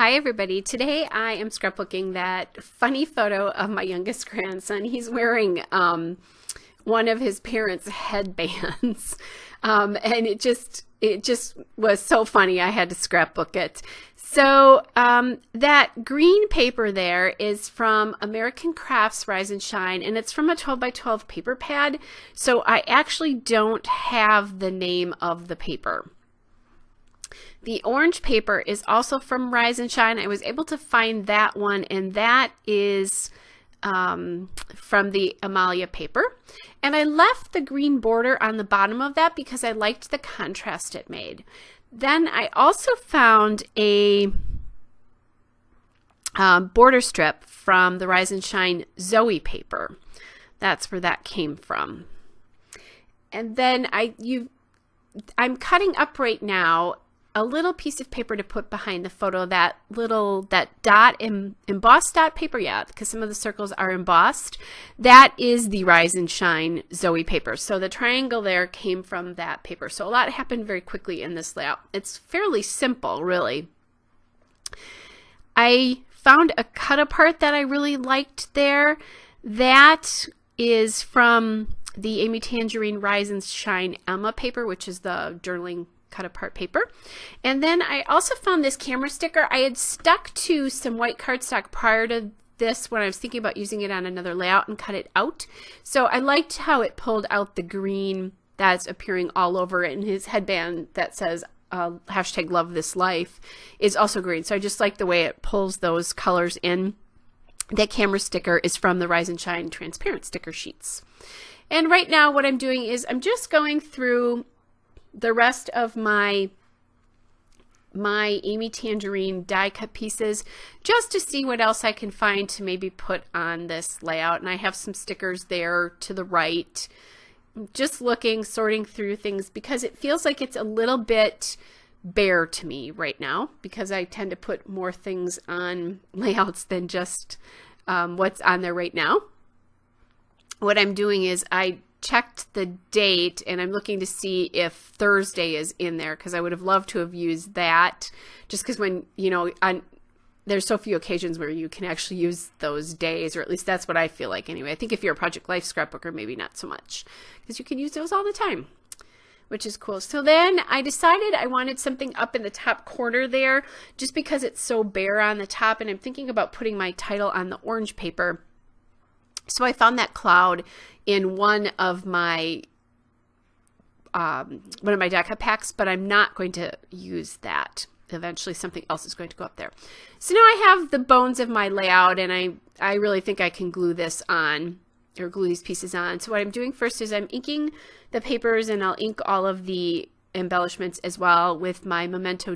Hi everybody. Today I am scrapbooking that funny photo of my youngest grandson. He's wearing one of his parents' headbands. And it just was so funny. I had to scrapbook it. So that green paper there is from American Crafts Rise and Shine, and it's from a 12 by 12 paper pad. So I actually don't have the name of the paper. The orange paper is also from Rise and Shine. I was able to find that one, and that is from the Amalia paper. And I left the green border on the bottom of that because I liked the contrast it made. Then I also found a border strip from the Rise and Shine Zoe paper. That's where that came from. And then I'm cutting up right now a little piece of paper to put behind the photo, that dot embossed dot paper, yeah, because some of the circles are embossed. That is the Rise and Shine Zoe paper. So the triangle there came from that paper. So a lot happened very quickly in this layout. It's fairly simple, really. I found a cut apart that I really liked there. That is from the Amy Tangerine Rise and Shine Emma paper, which is the journaling cut apart paper. And then I also found this camera sticker. I had stuck to some white cardstock prior to this when I was thinking about using it on another layout and cut it out. So I liked how it pulled out the green that's appearing all over it, and his headband that says hashtag love this life is also green. So I just like the way it pulls those colors in. That camera sticker is from the Rise and Shine transparent sticker sheets. And right now what I'm doing is I'm just going through the rest of my Amy Tangerine die cut pieces just to see what else I can find to maybe put on this layout. And I have some stickers there to the right. Just looking, sorting through things because it feels like it's a little bit bare to me right now because I tend to put more things on layouts than just what's on there right now. What I'm doing is I checked the date and I'm looking to see if Thursday is in there because I would have loved to have used that just because when, you know, there's so few occasions where you can actually use those days, or at least that's what I feel like anyway. I think if you're a Project Life scrapbooker, maybe not so much because you can use those all the time, which is cool. So then I decided I wanted something up in the top corner there just because it's so bare on the top, and I'm thinking about putting my title on the orange paper. So I found that cloud in one of my die cut packs, but I'm not going to use that. Eventually something else is going to go up there. So now I have the bones of my layout, and I really think I can glue this on, or glue these pieces on. So what I'm doing first is I'm inking the papers, and I'll ink all of the embellishments as well with my Memento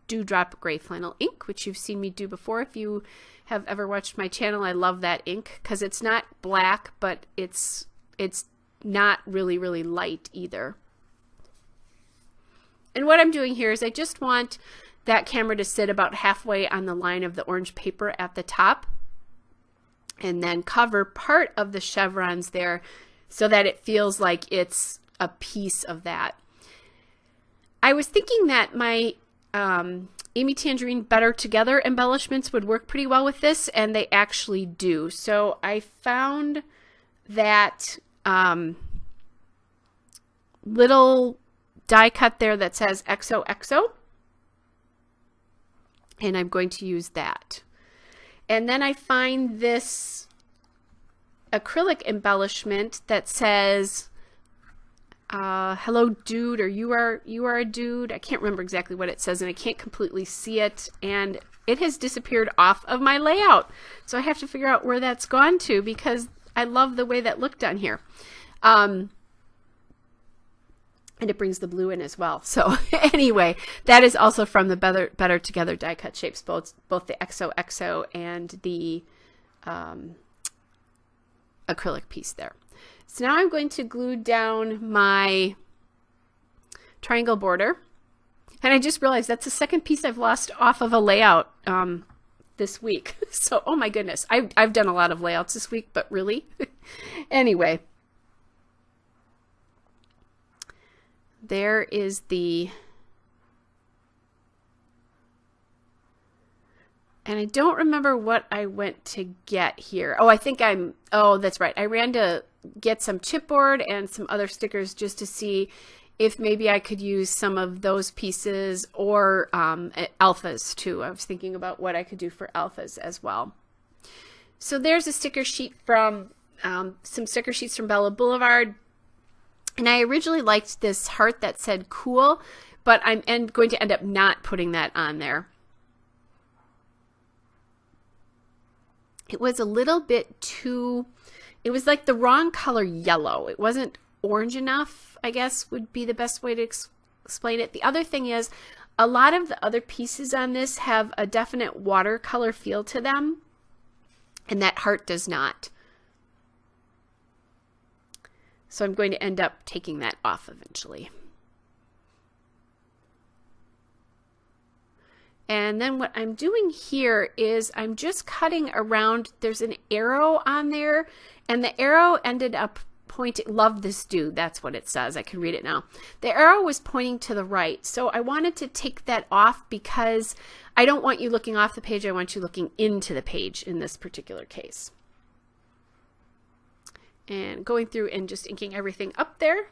Dewdrop Gray Flannel ink, which you've seen me do before if you have ever watched my channel. I love that ink because it's not black, but it's not really light either. And what I'm doing here is I just want that camera to sit about halfway on the line of the orange paper at the top, and then cover part of the chevrons there so that it feels like it's a piece of that. I was thinking that my Amy Tangerine Better Together embellishments would work pretty well with this, and they actually do. So I found that little die cut there that says XOXO, and I'm going to use that. And then I find this acrylic embellishment that says hello dude, or you are a dude. I can't remember exactly what it says, and I can't completely see it, and it has disappeared off of my layout. So I have to figure out where that's gone to because I love the way that looked on here. And it brings the blue in as well. So anyway, that is also from the Better Together die cut shapes, both the XOXO and the acrylic piece there. So now I'm going to glue down my triangle border. And I just realized that's the second piece I've lost off of a layout this week. So, oh my goodness, I've done a lot of layouts this week, but really? Anyway, there is the And I don't remember what I went to get here. Oh, I think oh, that's right. I ran to get some chipboard and some other stickers just to see if maybe I could use some of those pieces or alphas too. I was thinking about what I could do for alphas as well. So there's a sticker sheet from, some sticker sheets from Bella Boulevard. And I originally liked this heart that said cool, but I'm going to end up not putting that on there. It was a little bit too, it was like the wrong color yellow. It wasn't orange enough, I guess would be the best way to explain it. The other thing is, a lot of the other pieces on this have a definite watercolor feel to them, and that heart does not. So I'm going to end up taking that off eventually. And then what I'm doing here is I'm just cutting around. There's an arrow on there, and the arrow ended up pointing, love this dude, that's what it says. I can read it now. The arrow was pointing to the right, so I wanted to take that off because I don't want you looking off the page. I want you looking into the page in this particular case. And going through and just inking everything up there.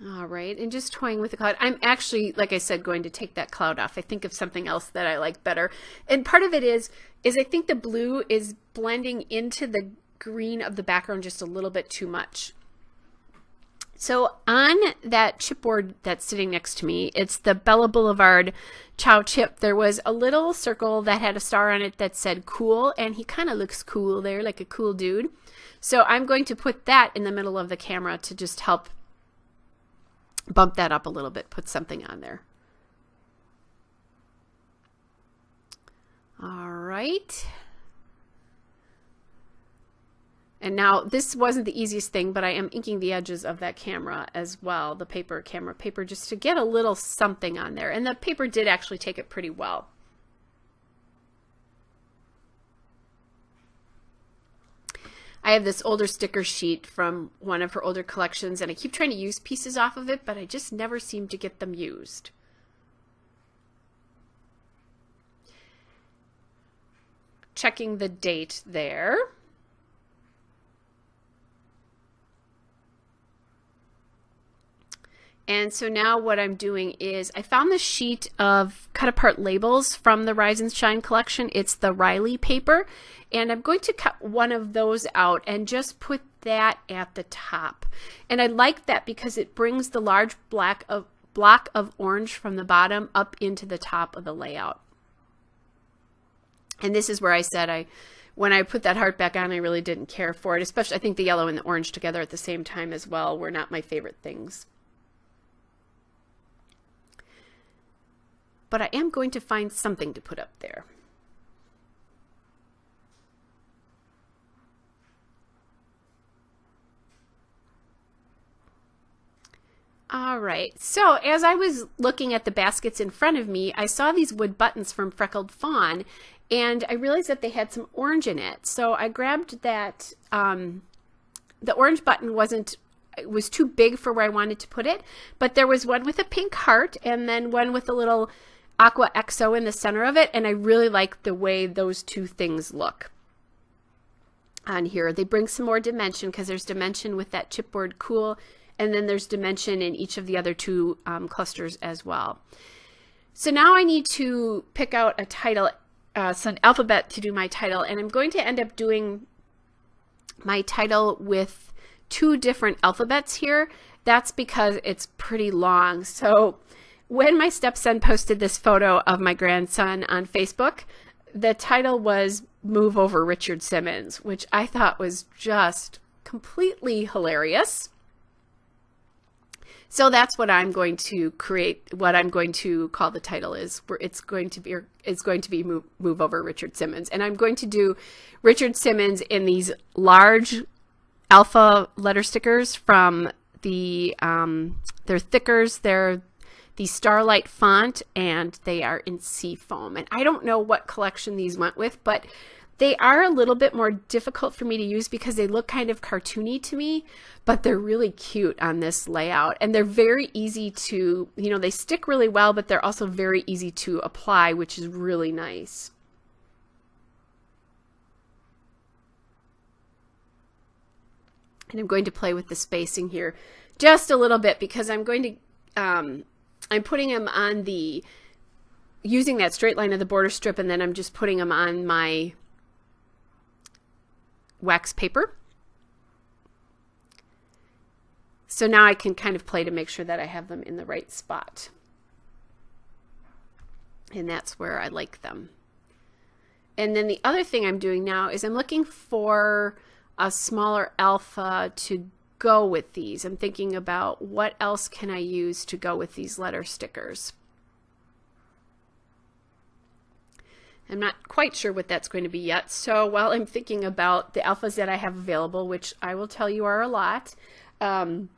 All right, and just toying with the cloud. I'm actually, like I said, going to take that cloud off. I think of something else that I like better. And part of it is I think the blue is blending into the green of the background just a little bit too much. So on that chipboard that's sitting next to me, it's the Bella Boulevard Chow chip. There was a little circle that had a star on it that said cool, and he kind of looks cool there, like a cool dude. So I'm going to put that in the middle of the camera to just help bump that up a little bit, put something on there. All right. And now this wasn't the easiest thing, but I am inking the edges of that camera as well, the camera paper, just to get a little something on there. And the paper did actually take it pretty well. I have this older sticker sheet from one of her older collections, and I keep trying to use pieces off of it, but I just never seem to get them used. Checking the date there. And so now what I'm doing is I found this sheet of cut apart labels from the Rise and Shine collection. It's the Riley paper, and I'm going to cut one of those out and just put that at the top. And I like that because it brings the large block of orange from the bottom up into the top of the layout. And this is where I said when I put that heart back on, I really didn't care for it. Especially, I think the yellow and the orange together at the same time as well were not my favorite things. But I am going to find something to put up there. All right, so as I was looking at the baskets in front of me, I saw these wood buttons from Freckled Fawn, and I realized that they had some orange in it. So I grabbed that. The orange button was too big for where I wanted to put it, but there was one with a pink heart and then one with a little aqua XO in the center of it, and I really like the way those two things look on here. They bring some more dimension because there's dimension with that chipboard cool, and then there's dimension in each of the other two clusters as well. So now I need to pick out a title, some alphabet to do my title, and I'm going to end up doing my title with two different alphabets here. That's because it's pretty long. So when my stepson posted this photo of my grandson on Facebook, the title was Move Over Richard Simmons, which I thought was just completely hilarious. So that's what I'm going to create, what I'm going to call the title is, where it's going to be Move Over Richard Simmons. And I'm going to do Richard Simmons in these large alpha letter stickers from the, they're thickers, they're the Starlight font, and they are in sea foam. And I don't know what collection these went with, but They are a little bit more difficult for me to use because they look kind of cartoony to me, but they're really cute on this layout. And they're very easy to, you know, they stick really well, but they're also very easy to apply, which is really nice. And I'm going to play with the spacing here just a little bit because I'm going to, I'm putting them on the, using that straight line of the border strip, and then I'm just putting them on my wax paper. So now I can kind of play to make sure that I have them in the right spot. And that's where I like them. And then the other thing I'm doing now is I'm looking for a smaller alpha to go with these. I'm thinking about what else can I use to go with these letter stickers. I'm not quite sure what that's going to be yet. So while I'm thinking about the alphas that I have available, which I will tell you are a lot, I'm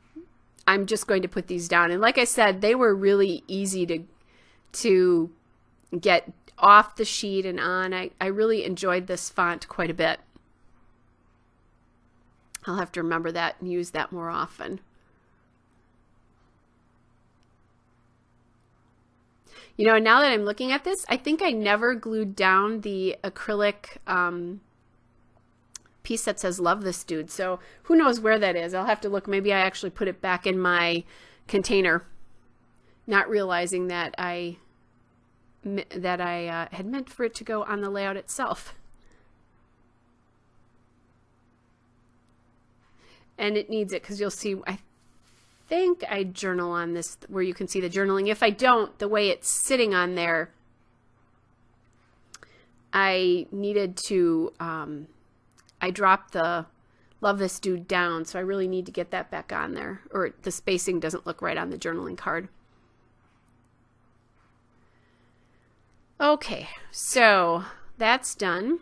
just going to put these down. And like I said, they were really easy to get off the sheet and on. I really enjoyed this font quite a bit. I'll have to remember that and use that more often. You know, now that I'm looking at this, I think I never glued down the acrylic piece that says "Love this dude." So who knows where that is? I'll have to look. Maybe I actually put it back in my container, not realizing that I had meant for it to go on the layout itself. And it needs it because you'll see, I think I journal on this where you can see the journaling. If I don't, the way it's sitting on there, I needed to, I dropped the "Love this dude" down, so I really need to get that back on there, or the spacing doesn't look right on the journaling card. Okay, so that's done.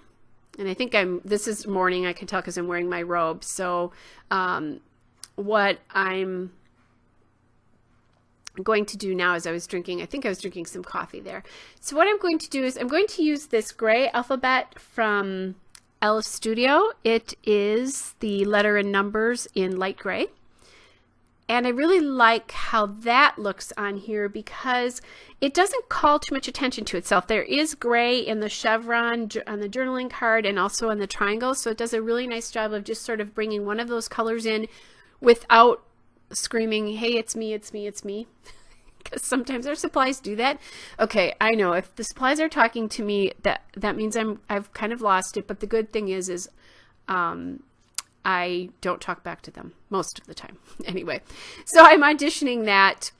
And I think this is morning, I can tell because I'm wearing my robe. So what I'm going to do now is I think I was drinking some coffee there. So what I'm going to do is I'm going to use this gray alphabet from Elle Studio. It is the letter and numbers in light gray. And I really like how that looks on here because it doesn't call too much attention to itself. There is gray in the chevron on the journaling card and also on the triangle. So it does a really nice job of just sort of bringing one of those colors in without screaming, "Hey, it's me, it's me, it's me." Because sometimes our supplies do that. Okay, I know if the supplies are talking to me, that means I've kind of lost it. But the good thing is I don't talk back to them most of the time. Anyway, so I'm auditioning that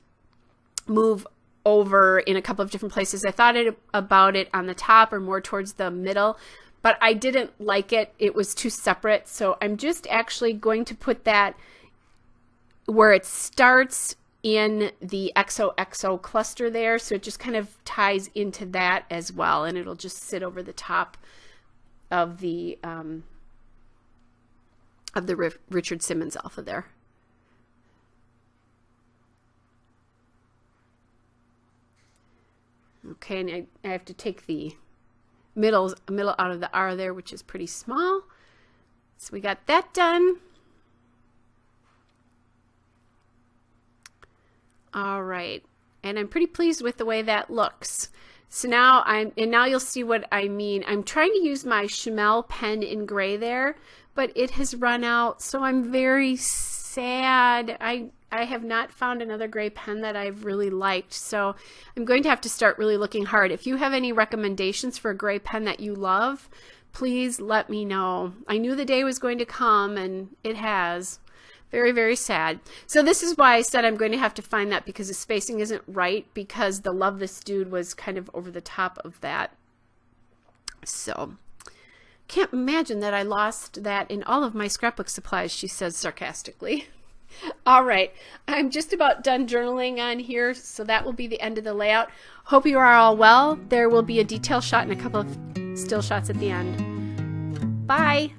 move over in a couple of different places. I thought about it on the top or more towards the middle, but I didn't like it. It was too separate. So I'm just actually going to put that where it starts in the XOXO cluster there. So it just kind of ties into that as well. And it'll just sit over the top of the Richard Simmons alpha there. Okay, and I have to take the middle out of the R there, which is pretty small. So we got that done. All right, and I'm pretty pleased with the way that looks. So now now you'll see what I mean. I'm trying to use my Chamel pen in gray there, but it has run out, so I'm very sad. I have not found another gray pen that I've really liked, so I'm going to have to start really looking hard. If you have any recommendations for a gray pen that you love, please let me know. I knew the day was going to come, and it has. Very, very sad. So this is why I said I'm going to have to find that, because the spacing isn't right, because the "Love this dude" was kind of over the top of that. So can't imagine that I lost that in all of my scrapbook supplies, she says sarcastically. All right, I'm just about done journaling on here, so that will be the end of the layout. Hope you are all well. There will be a detail shot and a couple of still shots at the end. Bye.